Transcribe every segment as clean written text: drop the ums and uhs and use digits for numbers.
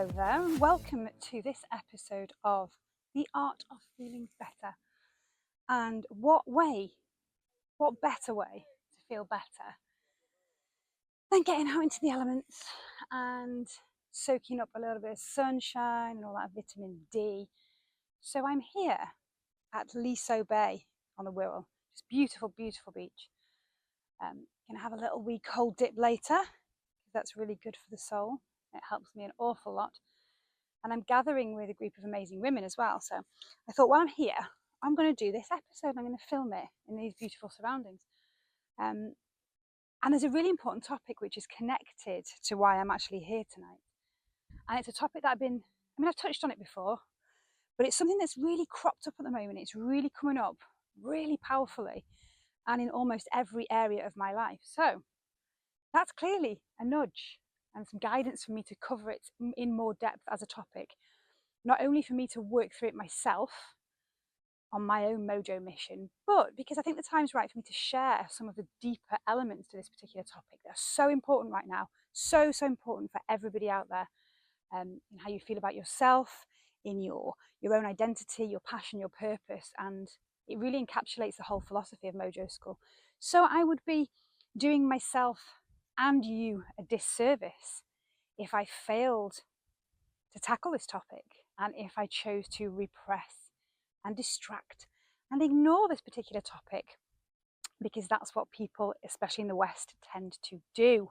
Hello there, and welcome to this episode of The Art of Feeling Better. And what better way to feel better than getting out into the elements and soaking up a little bit of sunshine and all that vitamin D. So I'm here at Liso Bay on the Wirral. It's beautiful, beautiful beach. Gonna have a little wee cold dip later. That's really good for the soul. It helps me an awful lot. And I'm gathering with a group of amazing women as well. So I thought, while I'm here, I'm going to do this episode. I'm going to film it in these beautiful surroundings. And there's a really important topic which is connected to why I'm actually here tonight. And it's a topic that I've touched on it before, but it's something that's really cropped up at the moment. It's really coming up really powerfully and in almost every area of my life. So that's clearly a nudge and some guidance for me to cover it in more depth as a topic, not only for me to work through it myself on my own Mojo mission, but because I think the time's right for me to share some of the deeper elements to this particular topic that are so important right now, so important for everybody out there, in how you feel about yourself, in your own identity, your passion, your purpose, and it really encapsulates the whole philosophy of Mojo School. So I would be doing myself and you a disservice if I failed to tackle this topic and if I chose to repress and distract and ignore this particular topic, because that's what people, especially in the West, tend to do.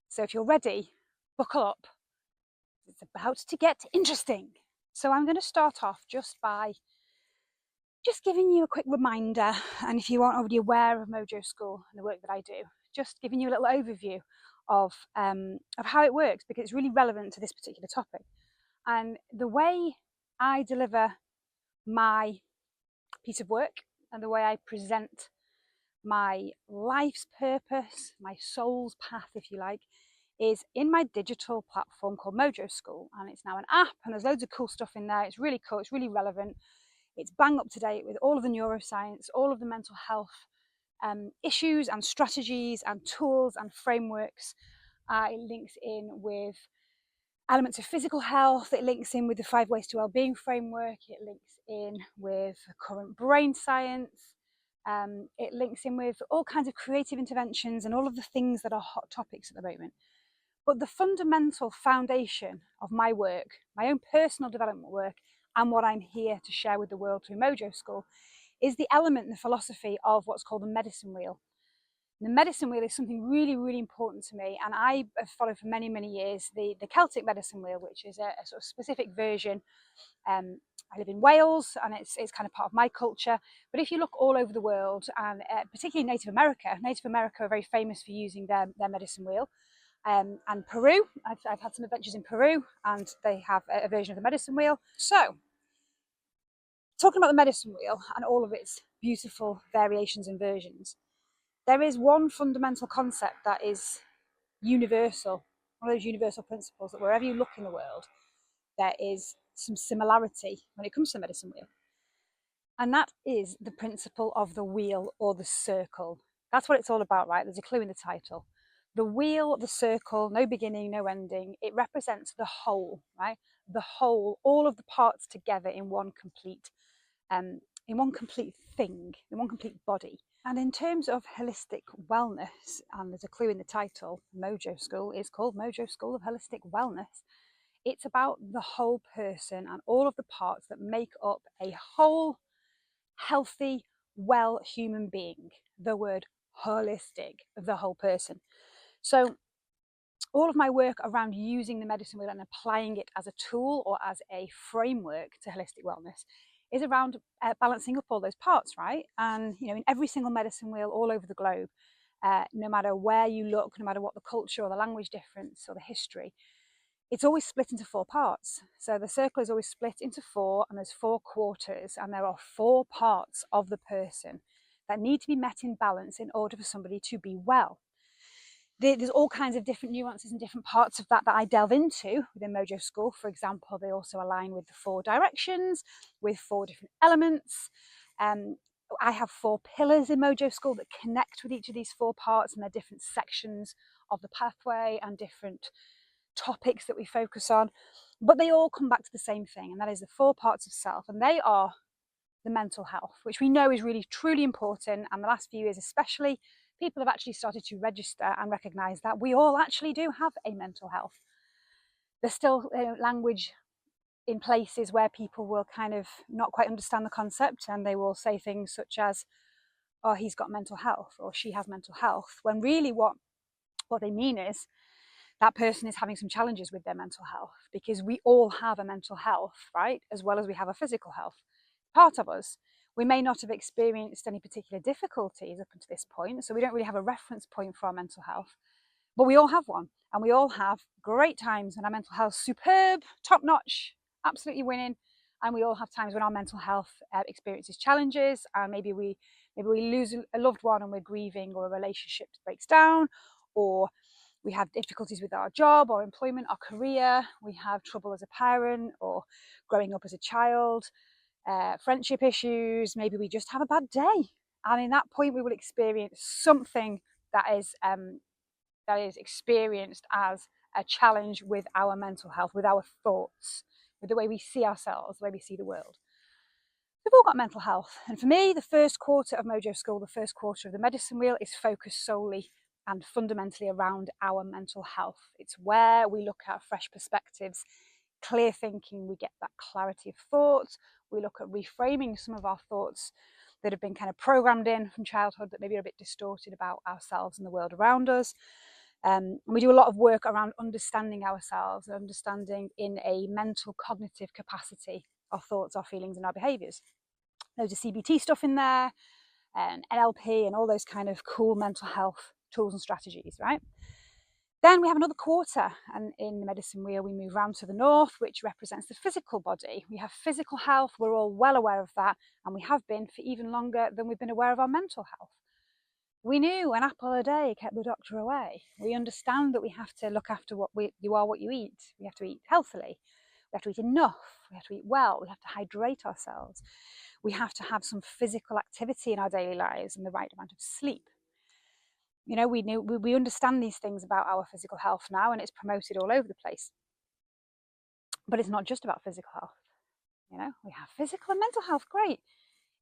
So if you're ready, buckle up. It's about to get interesting. So I'm going to start off by giving you a quick reminder, and if you aren't already aware of Mojo School and the work that I do, just giving you a little overview of how it works, because it's really relevant to this particular topic. And the way I deliver my piece of work and the way I present my life's purpose, my soul's path, if you like, is in my digital platform called Mojo School. And it's now an app, and there's loads of cool stuff in there. It's really cool, it's really relevant. It's bang up to date with all of the neuroscience, all of the mental health issues and strategies and tools and frameworks. It links in with elements of physical health. It links in with the 5 Ways to Wellbeing framework. It links in with current brain science. It links in with all kinds of creative interventions and all of the things that are hot topics at the moment. But the fundamental foundation of my work, my own personal development work, and what I'm here to share with the world through Mojo School is the element and the philosophy of what's called the medicine wheel. And the medicine wheel is something really, really important to me, and I have followed for many, many years the Celtic medicine wheel, which is a sort of specific version. I live in Wales, and it's kind of part of my culture. But if you look all over the world, and particularly Native America are very famous for using their medicine wheel. And Peru, I've had some adventures in Peru, and they have a version of the medicine wheel. So, talking about the medicine wheel and all of its beautiful variations and versions, there is one fundamental concept that is universal, one of those universal principles that wherever you look in the world, there is some similarity when it comes to the medicine wheel. And that is the principle of the wheel or the circle. That's what it's all about, right? There's a clue in the title. The wheel, the circle, no beginning, no ending. It represents the whole, right? The whole, all of the parts together in one complete thing, in one complete body. And in terms of holistic wellness, and there's a clue in the title, Mojo School is called Mojo School of Holistic Wellness. It's about the whole person and all of the parts that make up a whole, healthy, well human being. The word holistic, the whole person. So all of my work around using the medicine wheel and applying it as a tool or as a framework to holistic wellness is around balancing up all those parts, right? And in every single medicine wheel all over the globe, no matter where you look, no matter what the culture or the language difference or the history, it's always split into 4 parts. So the circle is always split into 4, and there's 4 quarters, and there are 4 parts of the person that need to be met in balance in order for somebody to be well. There's all kinds of different nuances and different parts of that I delve into within Mojo School. For example, they also align with the 4 directions, with 4 different elements. I have 4 pillars in Mojo School that connect with each of these 4 parts, and they're different sections of the pathway and different topics that we focus on, but they all come back to the same thing, and that is the 4 parts of self, and they are the mental health, which we know is really truly important. And the last few years especially, people have actually started to register and recognise that we all actually do have a mental health. There's still language in places where people will kind of not quite understand the concept, and they will say things such as, oh, he's got mental health, or she has mental health, when really what they mean is that person is having some challenges with their mental health, because we all have a mental health, right, as well as we have a physical health. Part of us, we may not have experienced any particular difficulties up until this point, so we don't really have a reference point for our mental health, but we all have one, and we all have great times when our mental health is superb, top notch, absolutely winning, and we all have times when our mental health experiences challenges, and maybe we lose a loved one and we're grieving, or a relationship breaks down, or we have difficulties with our job or employment, our career, we have trouble as a parent or growing up as a child, friendship issues, maybe we just have a bad day. And in that point, we will experience something that is experienced as a challenge with our mental health, with our thoughts, with the way we see ourselves, the way we see the world. We've all got mental health. And for me, the first quarter of Mojo School, the first quarter of the medicine wheel, is focused solely and fundamentally around our mental health. It's where we look at fresh perspectives, clear thinking, we get that clarity of thought, we look at reframing some of our thoughts that have been kind of programmed in from childhood that maybe are a bit distorted about ourselves and the world around us. We do a lot of work around understanding ourselves and understanding in a mental cognitive capacity our thoughts, our feelings and our behaviours. Loads of CBT stuff in there, and NLP and all those kind of cool mental health tools and strategies, right? Then we have another quarter, and in the medicine wheel we move round to the north, which represents the physical body. We have physical health, we're all well aware of that, and we have been for even longer than we've been aware of our mental health. We knew an apple a day kept the doctor away. We understand that we have to look after what you eat. We have to eat healthily. We have to eat enough. We have to eat well. We have to hydrate ourselves. We have to have some physical activity in our daily lives and the right amount of sleep. You know, we understand these things about our physical health now, and it's promoted all over the place. But it's not just about physical health. You know, we have physical and mental health. Great.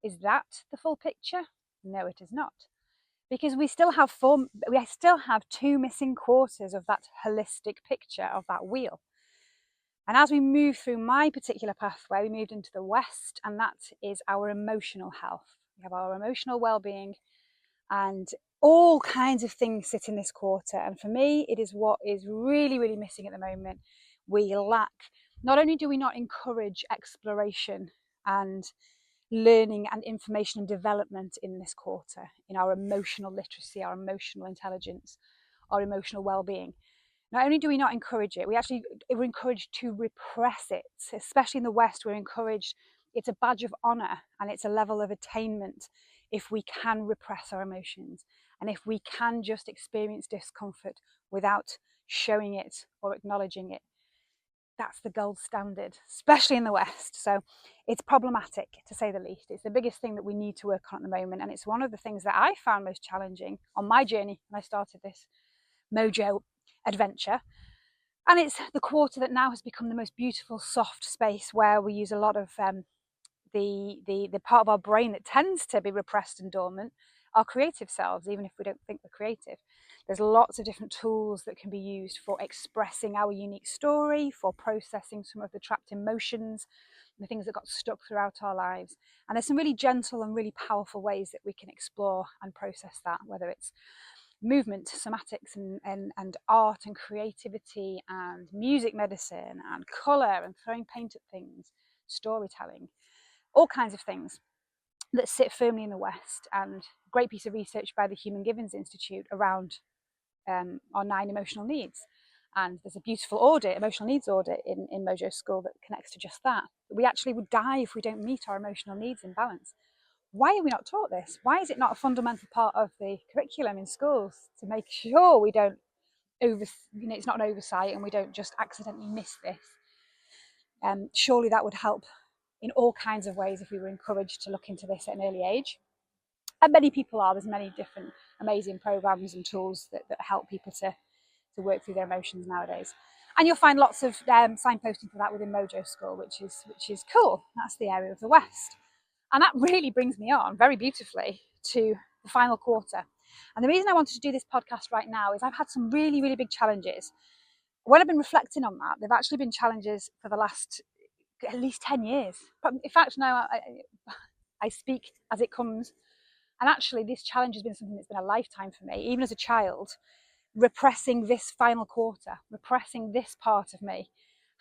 Is that the full picture? No, it is not. Because we still have 2 missing quarters of that holistic picture of that wheel. And as we move through my particular pathway, we moved into the west, and that is our emotional health. We have our emotional well-being, and all kinds of things sit in this quarter. And for me, it is what is really, really missing at the moment. We lack, not only do we not encourage exploration and learning and information and development in this quarter, in our emotional literacy, our emotional intelligence, our emotional well-being. Not only do we not encourage it, we're encouraged to repress it. Especially in the West, we're encouraged, it's a badge of honour and it's a level of attainment if we can repress our emotions, and if we can just experience discomfort without showing it or acknowledging it. That's the gold standard, especially in the West. So it's problematic, to say the least. It's the biggest thing that we need to work on at the moment, and it's one of the things that I found most challenging on my journey when I started this Mojo adventure. And it's the quarter that now has become the most beautiful, soft space where we use a lot of the part of our brain that tends to be repressed and dormant, our creative selves, even if we don't think we're creative. There's lots of different tools that can be used for expressing our unique story, for processing some of the trapped emotions, the things that got stuck throughout our lives. And there's some really gentle and really powerful ways that we can explore and process that, whether it's movement, somatics, and art and creativity and music medicine and colour and throwing paint at things, storytelling, all kinds of things that sit firmly in the West. And a great piece of research by the Human Givens Institute around our 9 emotional needs. And there's a beautiful audit, emotional needs audit in Mojo School that connects to just that. We actually would die if we don't meet our emotional needs in balance. Why are we not taught this? Why is it not a fundamental part of the curriculum in schools to make sure we don't it's not an oversight and we don't just accidentally miss this? Surely that would help in all kinds of ways if we were encouraged to look into this at an early age. And many people are. There's many different amazing programs and tools that help people to work through their emotions nowadays. And you'll find lots of signposting for that within Mojo School, which is cool. That's the area of the West. And that really brings me on very beautifully to the final quarter. And the reason I wanted to do this podcast right now is I've had some really, really big challenges. When I've been reflecting on that, they've actually been challenges for the last at least 10 years. But in fact, now I speak as it comes. And actually, this challenge has been something that's been a lifetime for me, even as a child. Repressing this final quarter, repressing this part of me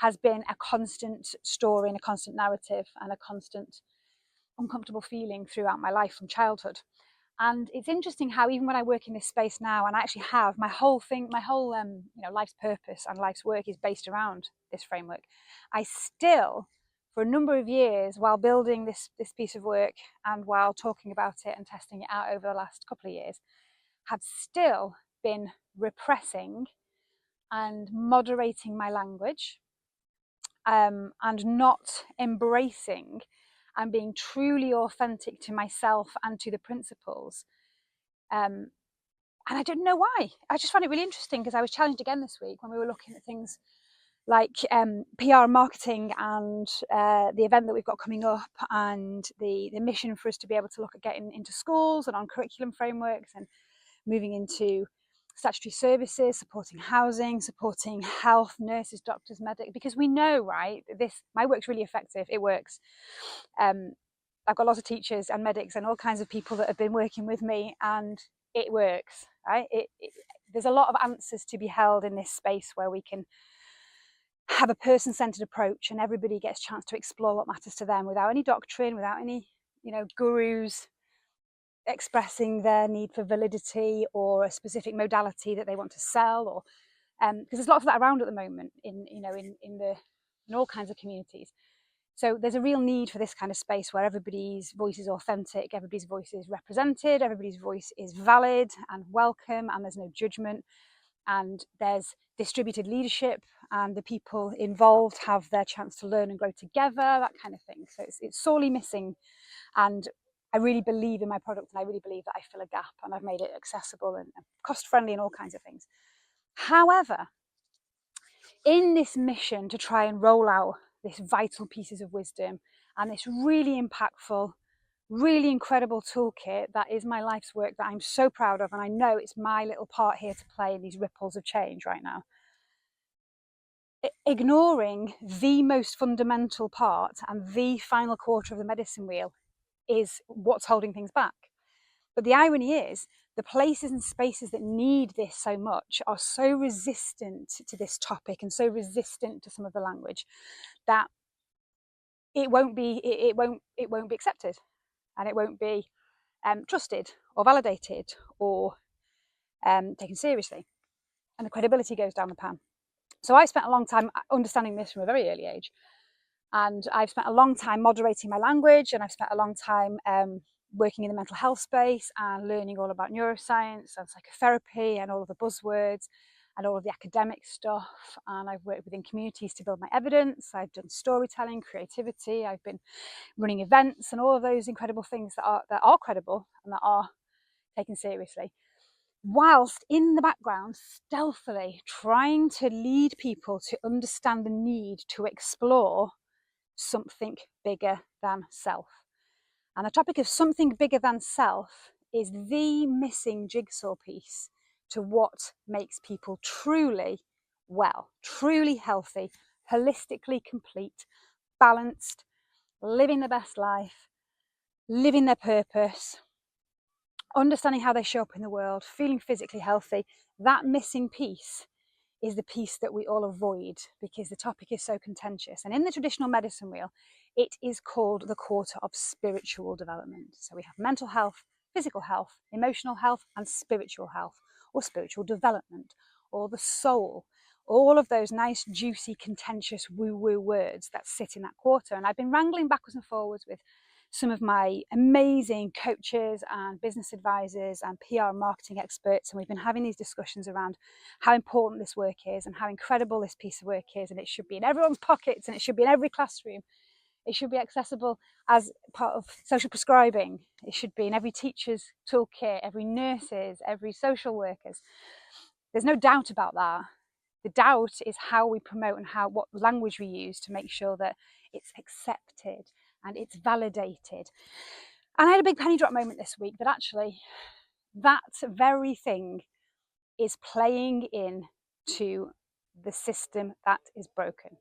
has been a constant story and a constant narrative and a constant uncomfortable feeling throughout my life from childhood. And it's interesting how even when I work in this space now, and I actually have my whole life's purpose and life's work is based around this framework, I still, for a number of years, while building this piece of work and while talking about it and testing it out over the last couple of years, have still been repressing and moderating my language, and not embracing and being truly authentic to myself and to the principles. And I don't know why. I just found it really interesting because I was challenged again this week when we were looking at things like PR and marketing and the event that we've got coming up and the mission for us to be able to look at getting into schools and on curriculum frameworks and moving into statutory services, supporting housing, supporting health, nurses, doctors, medics, because we know, right, my work's really effective, it works. I've got lots of teachers and medics and all kinds of people that have been working with me and it works, right? There's a lot of answers to be held in this space where we can have a person-centered approach and everybody gets a chance to explore what matters to them without any doctrine, without any, gurus expressing their need for validity or a specific modality that they want to sell, or because there's lots of that around at the moment in all kinds of communities. So there's a real need for this kind of space where everybody's voice is authentic, everybody's voice is represented, everybody's voice is valid and welcome, and there's no judgment, and there's distributed leadership, and the people involved have their chance to learn and grow together, that kind of thing. So it's sorely missing, and I really believe in my product, and I really believe that I fill a gap and I've made it accessible and cost friendly and all kinds of things. However, in this mission to try and roll out this vital pieces of wisdom and this really impactful, really incredible toolkit that is my life's work that I'm so proud of, and I know it's my little part here to play in these ripples of change right now, ignoring the most fundamental part and the final quarter of the medicine wheel is what's holding things back. But the irony is, the places and spaces that need this so much are so resistant to this topic and so resistant to some of the language that it won't be accepted, and it won't be trusted or validated or taken seriously, and the credibility goes down the pan. So I spent a long time understanding this from a very early age. And I've spent a long time moderating my language, and I've spent a long time working in the mental health space and learning all about neuroscience and psychotherapy and all of the buzzwords and all of the academic stuff. And I've worked within communities to build my evidence. I've done storytelling, creativity. I've been running events and all of those incredible things that are credible and that are taken seriously, whilst in the background stealthily trying to lead people to understand the need to explore something bigger than self. And the topic of something bigger than self is the missing jigsaw piece to what makes people truly well, truly healthy, holistically complete, balanced, living the best life, living their purpose, understanding how they show up in the world, feeling physically healthy. That missing piece is the piece that we all avoid because the topic is so contentious. And in the traditional medicine wheel, it is called the quarter of spiritual development. So we have mental health, physical health, emotional health, and spiritual health, or spiritual development, or the soul. All of those nice, juicy, contentious woo-woo words that sit in that quarter. And I've been wrangling backwards and forwards with some of my amazing coaches and business advisors and PR and marketing experts, and we've been having these discussions around how important this work is and how incredible this piece of work is, and it should be in everyone's pockets and it should be in every classroom. It should be accessible as part of social prescribing. It should be in every teacher's toolkit, every nurse's, every social worker's. There's no doubt about that. The doubt is how we promote and what language we use to make sure that it's accepted and it's validated. And I had a big penny drop moment this week that actually that very thing is playing in to the system that is broken.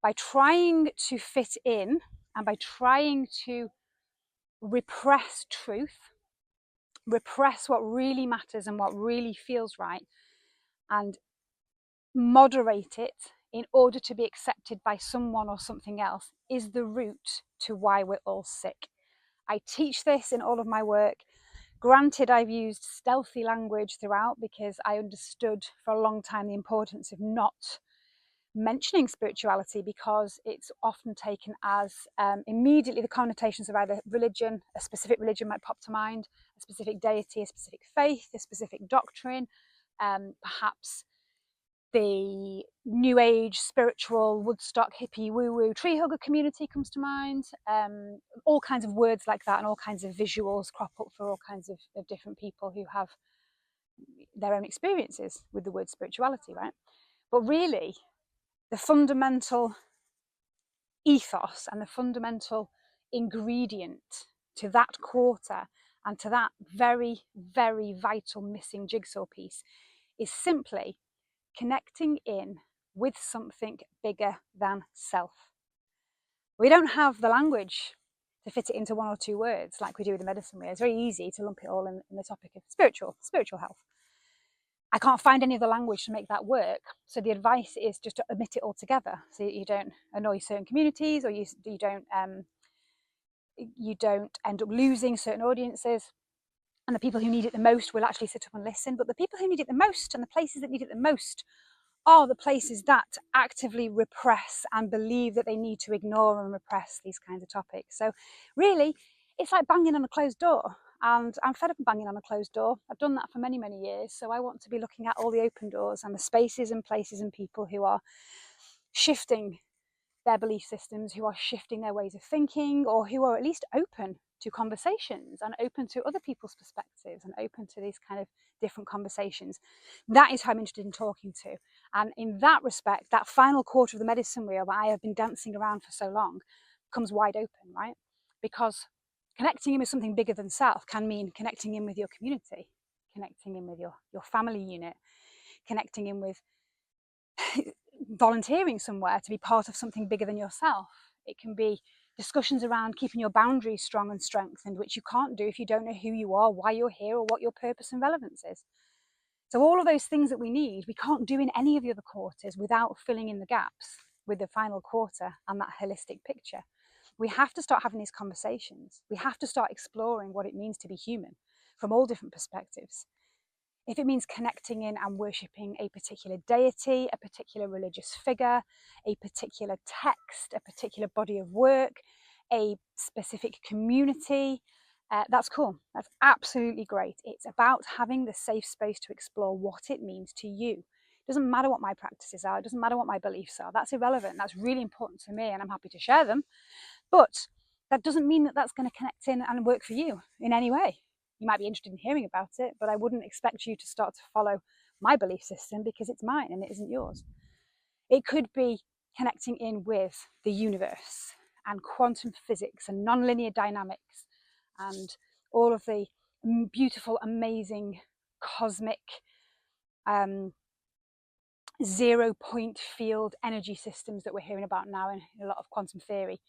By trying to fit in and by trying to repress truth, repress what really matters and what really feels right, and moderate it in order to be accepted by someone or something else, is the root to why we're all sick. I teach this in all of my work. Granted, I've used stealthy language throughout because I understood for a long time the importance of not mentioning spirituality, because it's often taken as immediately the connotations of either religion, a specific religion might pop to mind, a specific deity, a specific faith, a specific doctrine, perhaps the new age spiritual Woodstock hippie woo-woo tree hugger community comes to mind. All kinds of words like that and all kinds of visuals crop up for all kinds of different people who have their own experiences with the word spirituality, right? But really, the fundamental ethos and the fundamental ingredient to that quarter and to that very, very vital missing jigsaw piece is simply connecting in with something bigger than self. We don't have the language to fit it into one or two words like we do with the medicine wheel. It's very easy to lump it all in the topic of spiritual health. I can't find any other language to make that work. So the advice is just to omit it altogether so that you don't annoy certain communities, or you don't end up losing certain audiences. And the people who need it the most will actually sit up and listen. But the people who need it the most and the places that need it the most are the places that actively repress and believe that they need to ignore and repress these kinds of topics. So really, it's like banging on a closed door. And I'm fed up of banging on a closed door. I've done that for many, many years. So I want to be looking at all the open doors and the spaces and places and people who are shifting their belief systems, who are shifting their ways of thinking, or who are at least open to conversations and open to other people's perspectives and open to these kind of different conversations. That is who I'm interested in talking to. And in that respect, that final quarter of the medicine wheel that I have been dancing around for so long comes wide open, right? Because connecting in with something bigger than self can mean connecting in with your community, connecting in with your family unit, connecting in with volunteering somewhere to be part of something bigger than yourself. It can be discussions around keeping your boundaries strong and strengthened, which you can't do if you don't know who you are, why you're here, or what your purpose and relevance is. So all of those things that we need, we can't do in any of the other quarters without filling in the gaps with the final quarter and that holistic picture. We have to start having these conversations. We have to start exploring what it means to be human from all different perspectives. If it means connecting in and worshipping a particular deity, a particular religious figure, a particular text, a particular body of work, a specific community, that's cool. That's absolutely great. It's about having the safe space to explore what it means to you. It doesn't matter what my practices are. It doesn't matter what my beliefs are. That's irrelevant. That's really important to me, and I'm happy to share them. But that doesn't mean that that's going to connect in and work for you in any way. You might be interested in hearing about it, but I wouldn't expect you to start to follow my belief system because it's mine and it isn't yours. It could be connecting in with the universe and quantum physics and nonlinear dynamics and all of the beautiful, amazing, cosmic, 0-point field energy systems that we're hearing about now in a lot of quantum theory.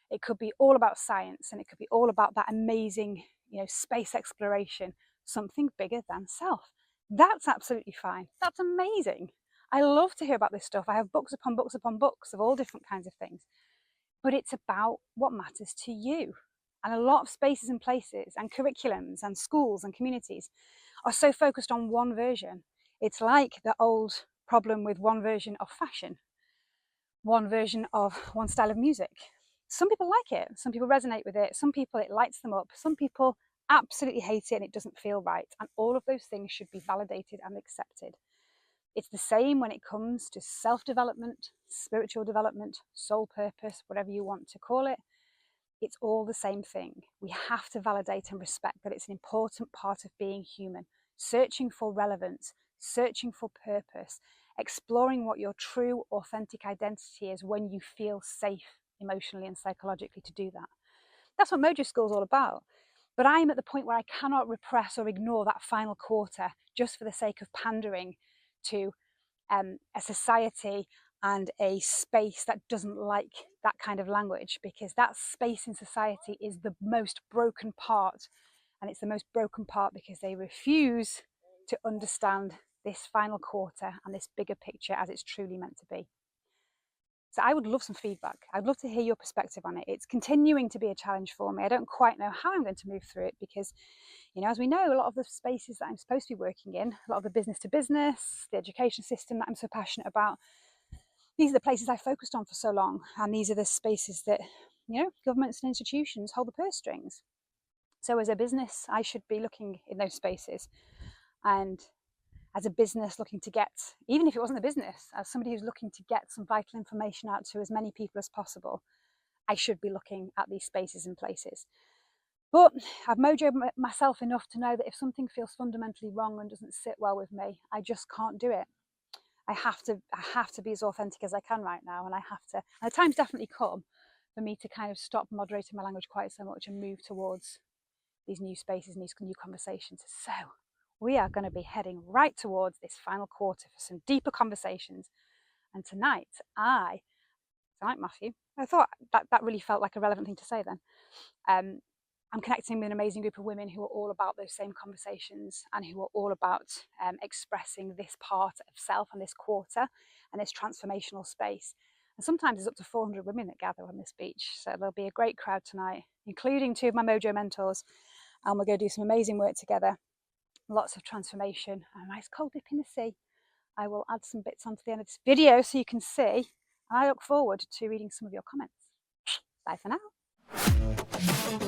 It could be all about science, and it could be all about that amazing, space exploration, something bigger than self. That's absolutely fine. That's amazing. I love to hear about this stuff. I have books upon books upon books of all different kinds of things. But it's about what matters to you. And a lot of spaces and places and curriculums and schools and communities are so focused on one version. It's like the old problem with one version of fashion, one version of one style of music. Some people like it, some people resonate with it, some people it lights them up, some people absolutely hate it and it doesn't feel right. And all of those things should be validated and accepted. It's the same when it comes to self-development, spiritual development, soul purpose, whatever you want to call it. It's all the same thing. We have to validate and respect that it's an important part of being human, searching for relevance, searching for purpose, exploring what your true, authentic identity is when you feel safe emotionally and psychologically to do that. That's what Mojo School is all about. But I'm at the point where I cannot repress or ignore that final quarter just for the sake of pandering to a society and a space that doesn't like that kind of language, because that space in society is the most broken part. And it's the most broken part because they refuse to understand this final quarter and this bigger picture as it's truly meant to be. So I would love some feedback. I'd love to hear your perspective on it. It's continuing to be a challenge for me. I don't quite know how I'm going to move through it because, as we know, a lot of the spaces that I'm supposed to be working in, a lot of the business to business, the education system that I'm so passionate about, these are the places I focused on for so long. And these are the spaces that, governments and institutions hold the purse strings. So as a business, I should be looking in those spaces. And as a business looking to get, even if it wasn't a business, as somebody who's looking to get some vital information out to as many people as possible, I should be looking at these spaces and places. But I've mojoed myself enough to know that if something feels fundamentally wrong and doesn't sit well with me, I just can't do it. I have to be as authentic as I can right now, and and the time's definitely come for me to kind of stop moderating my language quite so much and move towards these new spaces and these new conversations. So we are going to be heading right towards this final quarter for some deeper conversations. And tonight, Matthew, I thought that really felt like a relevant thing to say then. I'm connecting with an amazing group of women who are all about those same conversations and who are all about expressing this part of self and this quarter and this transformational space. And sometimes there's up to 400 women that gather on this beach. So there'll be a great crowd tonight, including 2 of my Mojo mentors. And we're going to do some amazing work together. Lots of transformation and a nice cold dip in the sea. I will add some bits onto the end of this video so you can see. And I look forward to reading some of your comments. Bye for now.